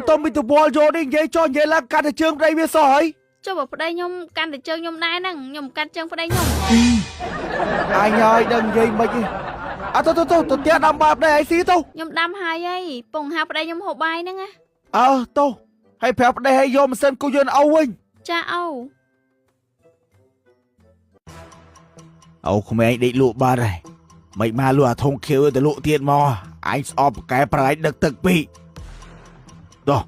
តមីតវល់យកនេះនិយាយចោះនិយាយឡើងកាត់តែជើងប្តីវាសោះហើយចុះបើប្តីខ្ញុំកាន់តែជើងខ្ញុំដែរហ្នឹងខ្ញុំកាន់ជើងប្តីខ្ញុំអញហើយដឹងនិយាយមិនទេអត់ទៅផ្ទះដាំបាបដែរឯស៊ីទៅខ្ញុំដាំហើយហីពងហៅប្តីខ្ញុំហូបបាយហ្នឹងណាទៅហើយប្រាប់ប្តីឲ្យយកម៉ាស៊ីនគូយន្តអូវិញចាអូក្មេងដេកលក់បាត់ហើយមិនមកលក់អាធុងខៀវទៅលក់ទៀតមកអញស្អប់កែប្រែដឹកទឹកពីតោះ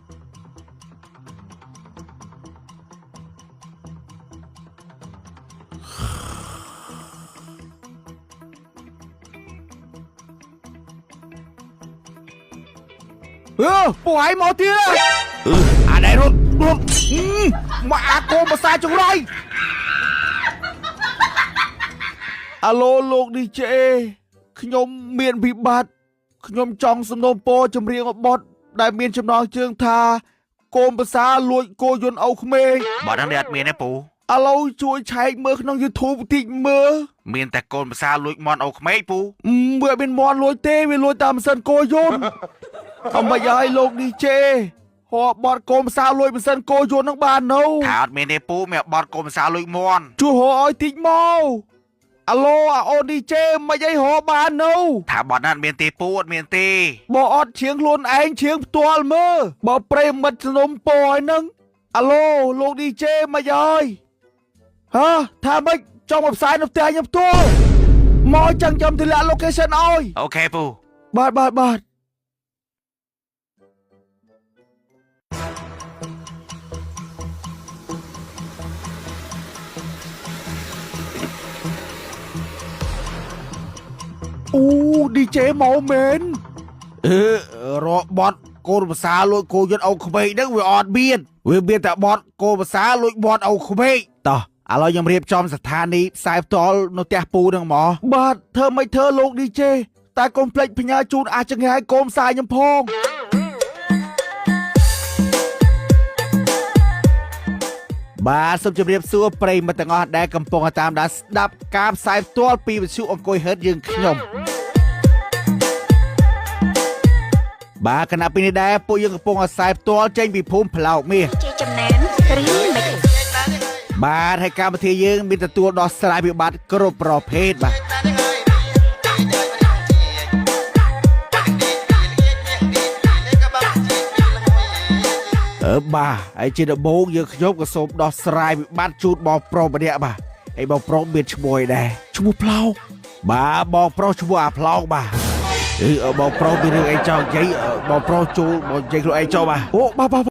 ពួកឯងមកទៀតអានេះរត់មកអាកូនភាសាចង្រៃអាឡូលោកឌីជេខ្ញុំមានវិបត្តិខ្ញុំចង់សំណូមពរចម្រៀងបទដែលមានចំណងជើងថាកូនភាសាលួចគោយន្តអូក្មេងបើហ្នឹងអត់មានទេពូឥឡូវជួយឆែកមើលក្នុង YouTube បន្តិចមើលមានតែកូនភាសាលួចមន់អូក្មេងពូវាមានមន់លួចទេវាលួចតាមម៉ាស៊ីនគោយន្តអមយាយលោកឌីជេហោបត់កូនភាសាលួចម៉ាស៊ីនគោយន្តនឹងបាននៅថាអត់មានទេពូមានបត់កូនភាសាលួចមន់ជួយហោឲ្យតិចមកអាឡូអូឌីជេមិនអីហោបាននៅថាបត់ណាត់មានទេពូអត់មានទេបើអត់ឈៀងខ្លួនឯងឈៀងផ្ទាល់មើលបើប្រិមិត្តសនុំពរឲ្យនឹងអាឡូលោកឌីជេមិនអើយថាម៉េចចង់មកផ្សាយនៅផ្ទះខ្ញុំផ្ទាល់មកចឹងខ្ញុំទម្លាក់ location ឲ្យអូខេពូបាទឌីជេមកមែនរបត់កូនភាសាលួចគោយន្តអូក្មេងហ្នឹងវាអត់មានតែបត់កូនភាសាលួចបត់អូក្មេងតោះឥឡូវខ្ញុំរៀបចំស្ថានីយ៍ផ្សាយផ្ទាល់នៅផ្ទះពូហ្នឹងហ្មងបាទធ្វើមិនធ្វើលោកឌីជេតែកុំភ្លេចផ្ញើជូនអាចង្ហែកូនផ្សាយខ្ញុំផងបាទសូមជម្រាបសួរប្រិយមិត្តទាំងអស់ដែលកំពុងតាមដានស្ដាប់ការផ្សាយផ្ទាល់ពីវិទ្យុអង្គុយហឺតយើងខ្ញុំបាទគណៈពីនេះដែរពួកយើងកំពុងផ្សាយផ្ទាល់ចេញពីភូមិផ្លោកមាសជាចំណែនរីមិចបាទហើយកម្មវិធីយើងមានទទួលដោះស្រាយវិបត្តិគ្រប់ប្រភេទបាទបាទហើយជាដំបូងយើងខ្ញុំក៏សូមដោះស្រាយវិបត្តិជូនបងប្រុសម្នាក់បាទហើយបងប្រុសមានឈ្មោះអីដែរឈ្មោះផ្លោកបាទបងប្រុសឈ្មោះអាផ្លោកបាទបងប្រុសមានរឿងអីចង់និយាយបងប្រុសចូលមកនិយាយខ្លួនឯងចុះបាទអូបាទ